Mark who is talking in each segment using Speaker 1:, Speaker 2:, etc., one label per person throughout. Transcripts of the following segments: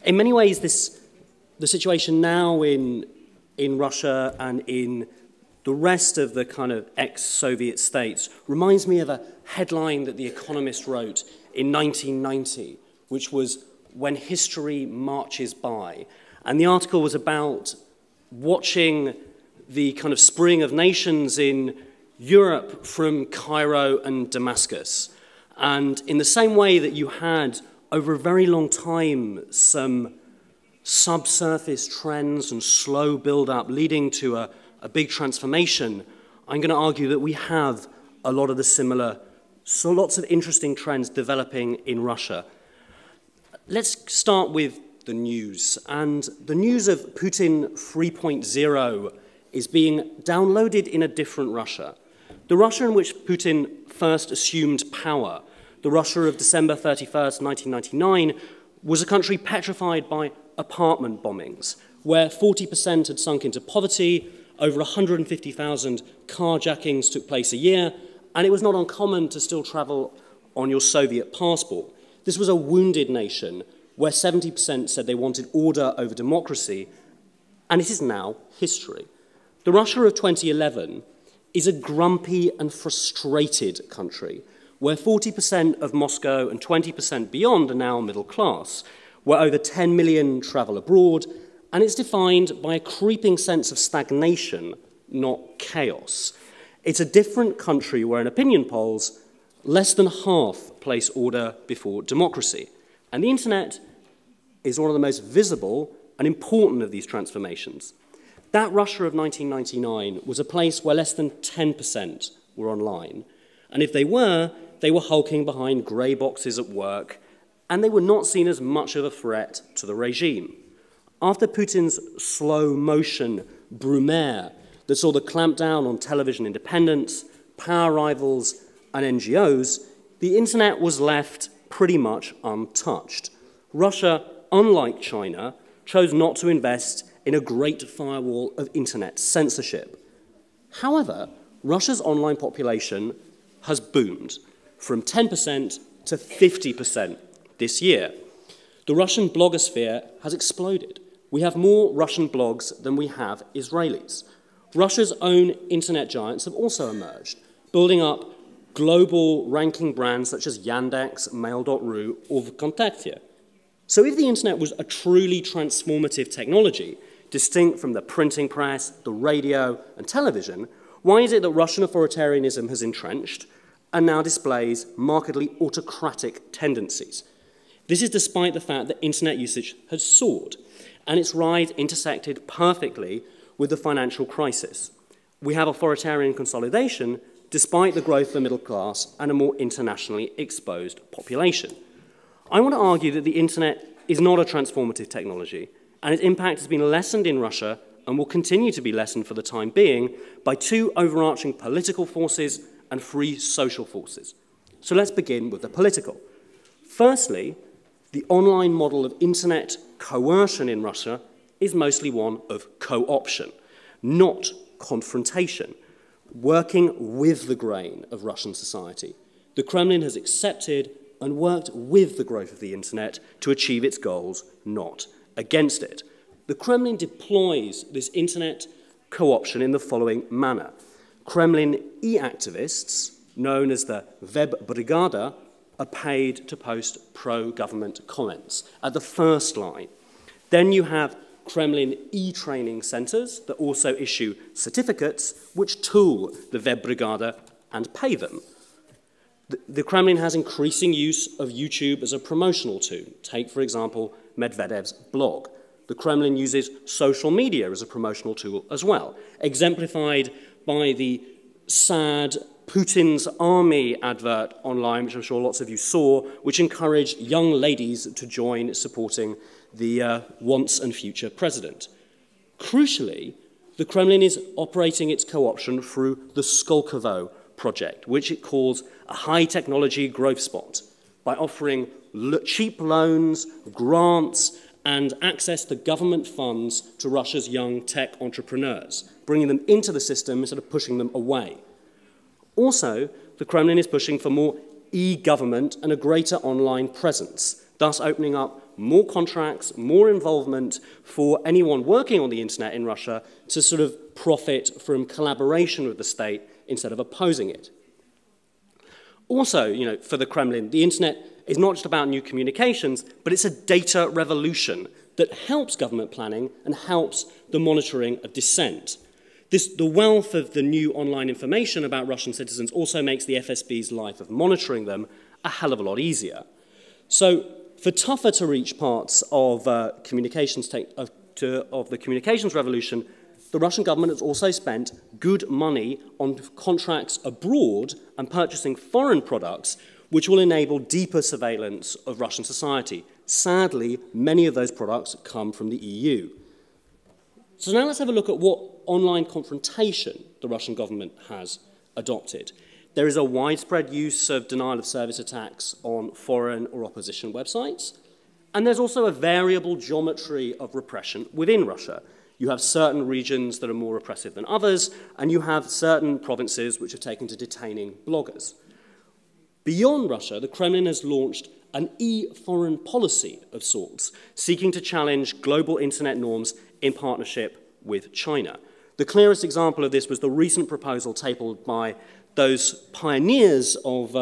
Speaker 1: In many ways, the situation now in Russia and in the rest of the kind of ex-Soviet states reminds me of a headline that The Economist wrote in 1990, which was "When History Marches By." And the article was about watching the kind of spring of nations in Europe from Cairo and Damascus. And in the same way that you had, over a very long time, some subsurface trends and slow build-up leading to a big transformation, I'm going to argue that we have a lot of the similar, so lots of interesting trends developing in Russia. Let's start with the news. And the news of Putin 3.0 is being downloaded in a different Russia. The Russia in which Putin first assumed power, the Russia of December 31st, 1999, was a country petrified by apartment bombings, where 40% had sunk into poverty, over 150,000 carjackings took place a year, and it was not uncommon to still travel on your Soviet passport. This was a wounded nation where 70% said they wanted order over democracy, and it is now history. The Russia of 2011 is a grumpy and frustrated country where 40% of Moscow and 20% beyond are now middle class, where over 10 million travel abroad, and it's defined by a creeping sense of stagnation, not chaos. It's a different country where in opinion polls, less than half place order before democracy. And the internet is one of the most visible and important of these transformations. That Russia of 1999 was a place where less than 10% were online. And if they were hulking behind grey boxes at work, and they were not seen as much of a threat to the regime. After Putin's slow-motion Brumaire that saw the clampdown on television independence, power rivals, and NGOs, the internet was left pretty much untouched. Russia, unlike China, chose not to invest in a great firewall of internet censorship. However, Russia's online population has boomed from 10% to 50% this year. The Russian blogosphere has exploded. We have more Russian blogs than we have Israelis. Russia's own internet giants have also emerged, building up global ranking brands such as Yandex, Mail.ru, or VKontakte. So if the internet was a truly transformative technology, distinct from the printing press, the radio, and television, why is it that Russian authoritarianism has entrenched and now displays markedly autocratic tendencies? This is despite the fact that internet usage has soared, and its rise intersected perfectly with the financial crisis. We have authoritarian consolidation despite the growth of the middle class and a more internationally exposed population. I want to argue that the internet is not a transformative technology, and its impact has been lessened in Russia and will continue to be lessened for the time being by two overarching political forces and three social forces. So let's begin with the political. Firstly, the online model of internet coercion in Russia is mostly one of co-option, not confrontation, working with the grain of Russian society. The Kremlin has accepted and worked with the growth of the internet to achieve its goals, not against it. The Kremlin deploys this internet co-option in the following manner. Kremlin e-activists, known as the Web Brigada, are paid to post pro-government comments at the first line. Then you have Kremlin e-training centers that also issue certificates which tool the Web Brigada and pay them. The Kremlin has increasing use of YouTube as a promotional tool. Take, for example, Medvedev's blog. The Kremlin uses social media as a promotional tool as well, exemplified by the sad Putin's Army advert online, which I'm sure lots of you saw, which encouraged young ladies to join supporting the once and future president. Crucially, the Kremlin is operating its co-option through the Skolkovo project, which it calls a high-technology growth spot, by offering cheap loans, grants, and access to government funds to Russia's young tech entrepreneurs, bringing them into the system instead of pushing them away. Also, the Kremlin is pushing for more e-government and a greater online presence, thus opening up more contracts, more involvement for anyone working on the internet in Russia to sort of profit from collaboration with the state instead of opposing it. Also, you know, for the Kremlin, the internet is not just about new communications, but it's a data revolution that helps government planning and helps the monitoring of dissent. The wealth of the new online information about Russian citizens also makes the FSB's life of monitoring them a hell of a lot easier. So, for tougher to reach parts of, of the communications revolution, the Russian government has also spent good money on contracts abroad and purchasing foreign products which will enable deeper surveillance of Russian society. Sadly, many of those products come from the EU. So now let's have a look at what online confrontation the Russian government has adopted. There is a widespread use of denial of service attacks on foreign or opposition websites, and there's also a variable geometry of repression within Russia. You have certain regions that are more repressive than others, and you have certain provinces which have taken to detaining bloggers. Beyond Russia, the Kremlin has launched an e-foreign policy of sorts, seeking to challenge global internet norms in partnership with China. The clearest example of this was the recent proposal tabled by those pioneers of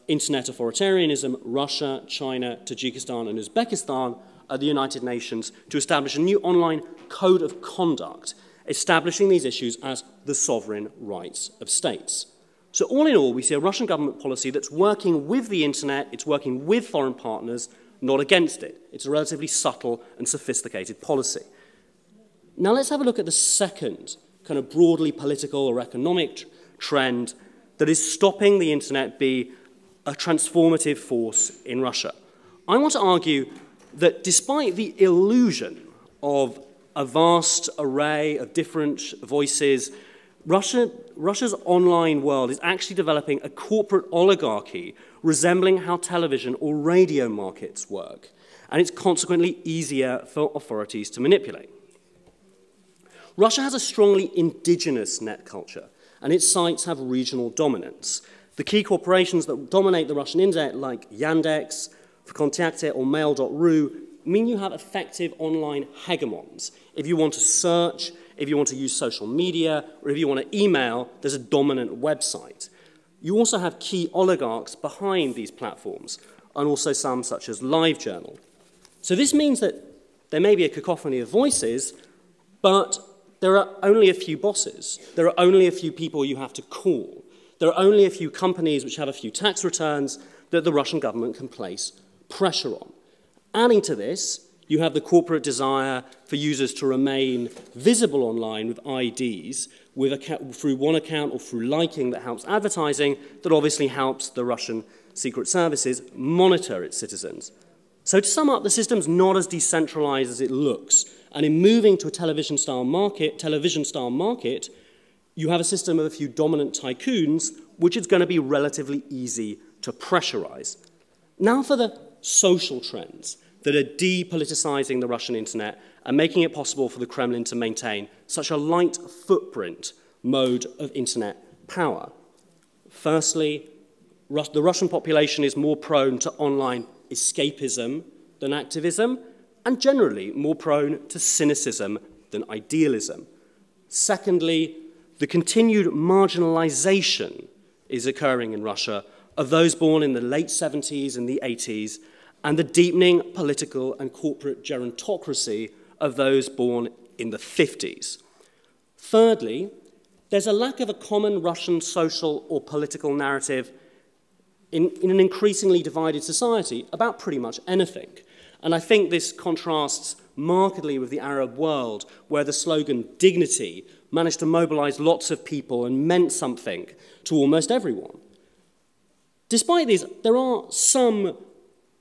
Speaker 1: internet authoritarianism, Russia, China, Tajikistan, and Uzbekistan, at the United Nations to establish a new online code of conduct, establishing these issues as the sovereign rights of states. So all in all, we see a Russian government policy that's working with the internet, it's working with foreign partners, not against it. It's a relatively subtle and sophisticated policy. Now let's have a look at the second kind of broadly political or economic trend that is stopping the internet be a transformative force in Russia. I want to argue that despite the illusion of a vast array of different voices, Russia's online world is actually developing a corporate oligarchy resembling how television or radio markets work, and it's consequently easier for authorities to manipulate. Russia has a strongly indigenous net culture, and its sites have regional dominance. The key corporations that dominate the Russian internet, like Yandex, Vkontakte, or Mail.ru, mean you have effective online hegemons. If you want to search, if you want to use social media, or if you want to email, there's a dominant website. You also have key oligarchs behind these platforms, and also some such as LiveJournal. So this means that there may be a cacophony of voices, but there are only a few bosses. There are only a few people you have to call. There are only a few companies which have a few tax returns that the Russian government can place pressure on. Adding to this, you have the corporate desire for users to remain visible online with IDs, through one account or through liking that helps advertising, that obviously helps the Russian secret services monitor its citizens. So to sum up, the system's not as decentralized as it looks, and in moving to a television-style market, you have a system of a few dominant tycoons, which is going to be relatively easy to pressurize. Now for the social trends that are depoliticizing the Russian internet and making it possible for the Kremlin to maintain such a light footprint mode of internet power. Firstly, the Russian population is more prone to online escapism than activism, and generally more prone to cynicism than idealism. Secondly, the continued marginalization is occurring in Russia of those born in the late 70s and the 80s, and the deepening political and corporate gerontocracy of those born in the 50s. Thirdly, there's a lack of a common Russian social or political narrative in an increasingly divided society about pretty much anything. And I think this contrasts markedly with the Arab world, where the slogan dignity managed to mobilize lots of people and meant something to almost everyone. Despite these, there are some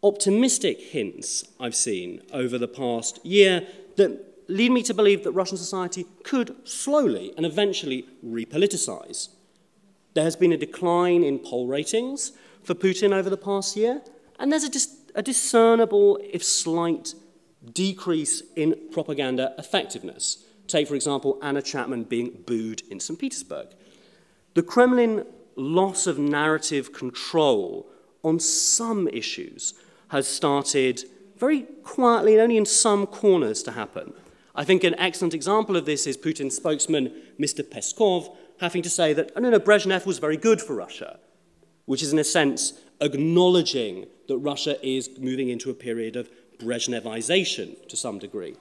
Speaker 1: optimistic hints I've seen over the past year that lead me to believe that Russian society could slowly and eventually repoliticize. There has been a decline in poll ratings for Putin over the past year, and there's a discernible, if slight, decrease in propaganda effectiveness. Take, for example, Anna Chapman being booed in St. Petersburg. The Kremlin loss of narrative control on some issues has started very quietly and only in some corners to happen. I think an excellent example of this is Putin's spokesman, Mr. Peskov, having to say that, oh, no, Brezhnev was very good for Russia, which is in a sense acknowledging that Russia is moving into a period of Brezhnevization to some degree.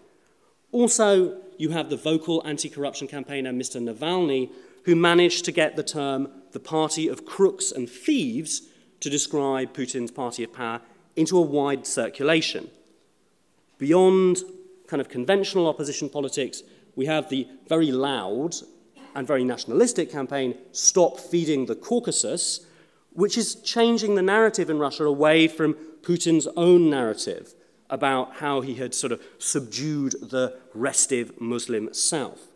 Speaker 1: Also, you have the vocal anti-corruption campaigner, Mr. Navalny, who managed to get the term the party of crooks and thieves to describe Putin's party of power into a wide circulation. Beyond kind of conventional opposition politics, we have the very loud and very nationalistic campaign, Stop Feeding the Caucasus, which is changing the narrative in Russia away from Putin's own narrative about how he had sort of subdued the restive Muslim South.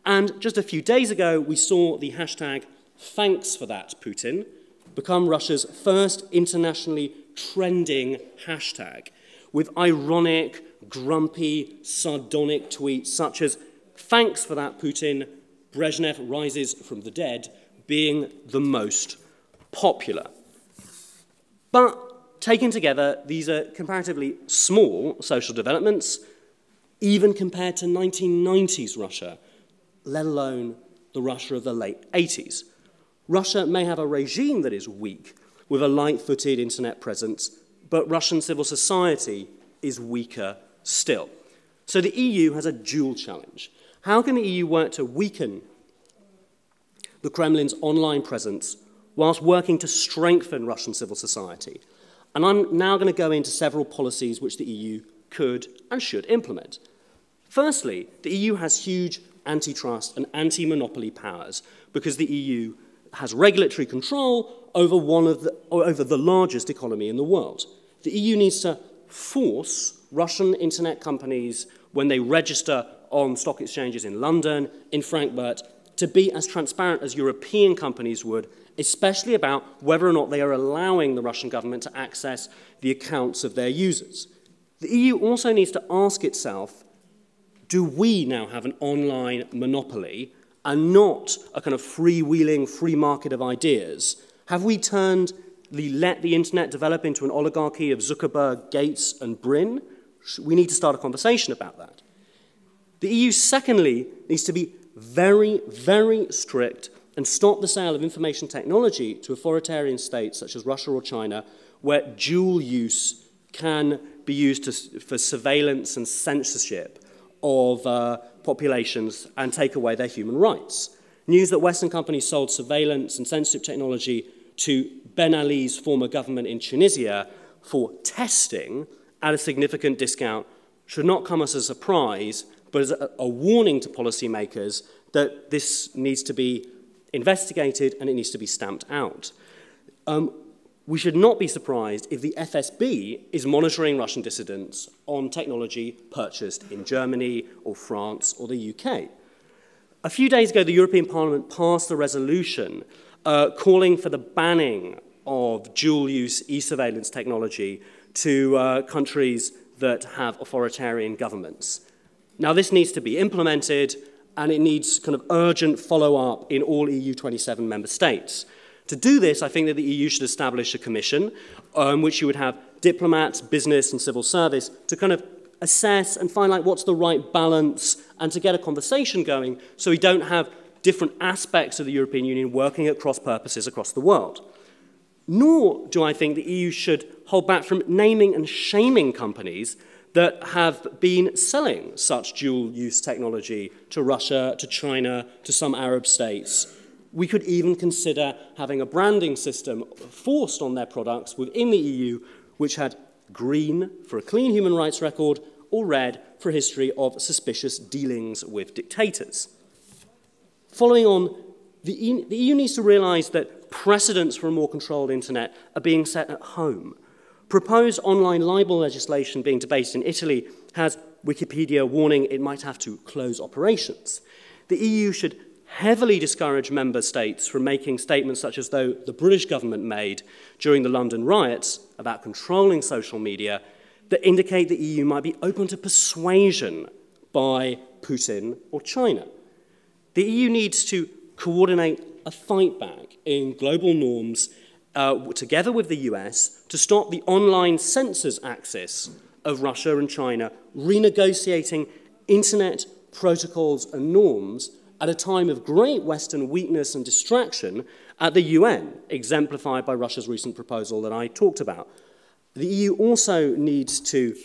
Speaker 1: And just a few days ago, we saw the hashtag Thanks for That Putin become Russia's first internationally trending hashtag, with ironic, grumpy, sardonic tweets such as, "Thanks for that, Putin, Brezhnev rises from the dead," being the most popular. But taken together, these are comparatively small social developments, even compared to 1990s Russia, let alone the Russia of the late 80s. Russia may have a regime that is weak, with a light-footed internet presence, but Russian civil society is weaker still. So the EU has a dual challenge. How can the EU work to weaken the Kremlin's online presence whilst working to strengthen Russian civil society? And I'm now going to go into several policies which the EU could and should implement. Firstly, the EU has huge antitrust and anti-monopoly powers because the EU has regulatory control over the largest economy in the world. The EU needs to force Russian internet companies, when they register on stock exchanges in London, in Frankfurt, to be as transparent as European companies would, especially about whether or not they are allowing the Russian government to access the accounts of their users. The EU also needs to ask itself, do we now have an online monopoly and not a kind of freewheeling free market of ideas? Have we let the internet develop into an oligarchy of Zuckerberg, Gates, and Brin? We need to start a conversation about that. The EU, secondly, needs to be very, very strict and stop the sale of information technology to authoritarian states such as Russia or China, where dual use can be used for surveillance and censorship of populations and take away their human rights. News that Western companies sold surveillance and censorship technology to Ben Ali's former government in Tunisia for testing at a significant discount should not come as a surprise, but as a warning to policymakers that this needs to be investigated and it needs to be stamped out. We should not be surprised if the FSB is monitoring Russian dissidents on technology purchased in Germany or France or the UK. A few days ago, the European Parliament passed a resolution calling for the banning of dual-use e-surveillance technology to countries that have authoritarian governments. Now, this needs to be implemented, and it needs kind of urgent follow-up in all EU 27 member states. To do this, I think that the EU should establish a commission which you would have diplomats, business, and civil service to kind of assess and find out what's the right balance and to get a conversation going so we don't have different aspects of the European Union working at cross purposes across the world. Nor do I think the EU should hold back from naming and shaming companies that have been selling such dual-use technology to Russia, to China, to some Arab states. We could even consider having a branding system forced on their products within the EU, which had green for a clean human rights record or red for a history of suspicious dealings with dictators. Following on, the EU needs to realise that precedents for a more controlled internet are being set at home. Proposed online libel legislation being debated in Italy has Wikipedia warning it might have to close operations. The EU should heavily discourage member states from making statements such as though the British government made during the London riots about controlling social media that indicate the EU might be open to persuasion by Putin or China. The EU needs to coordinate a fight back in global norms together with the US, to stop the online censors axis of Russia and China renegotiating internet protocols and norms at a time of great Western weakness and distraction at the UN, exemplified by Russia's recent proposal that I talked about. The EU also needs to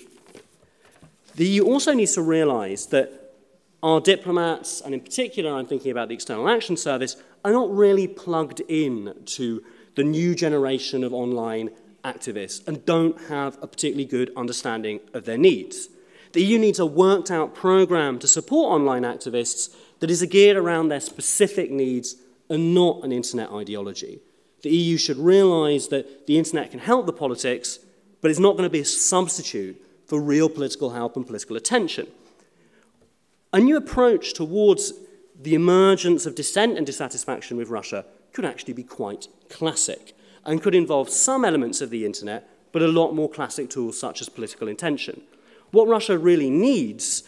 Speaker 1: realize that our diplomats, and in particular I'm thinking about the External Action Service, are not really plugged in to the new generation of online activists and don't have a particularly good understanding of their needs. The EU needs a worked out program to support online activists that is geared around their specific needs and not an internet ideology. The EU should realize that the internet can help the politics, but it's not going to be a substitute for real political help and political attention. A new approach towards the emergence of dissent and dissatisfaction with Russia could actually be quite classic and could involve some elements of the internet, but a lot more classic tools such as political intention. What Russia really needs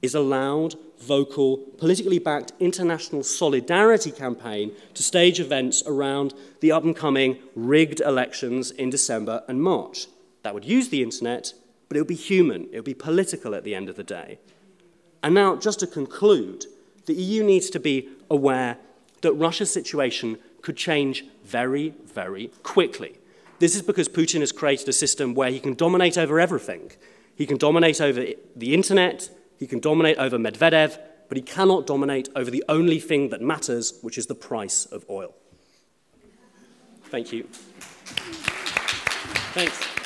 Speaker 1: is a loud, vocal, politically backed international solidarity campaign to stage events around the up-and-coming rigged elections in December and March. That would use the internet, but it would be human, it would be political at the end of the day. And now, just to conclude, the EU needs to be aware that Russia's situation could change very, very quickly. This is because Putin has created a system where he can dominate over everything. He can dominate over the internet, he can dominate over Medvedev, but he cannot dominate over the only thing that matters, which is the price of oil. Thank you. Thanks.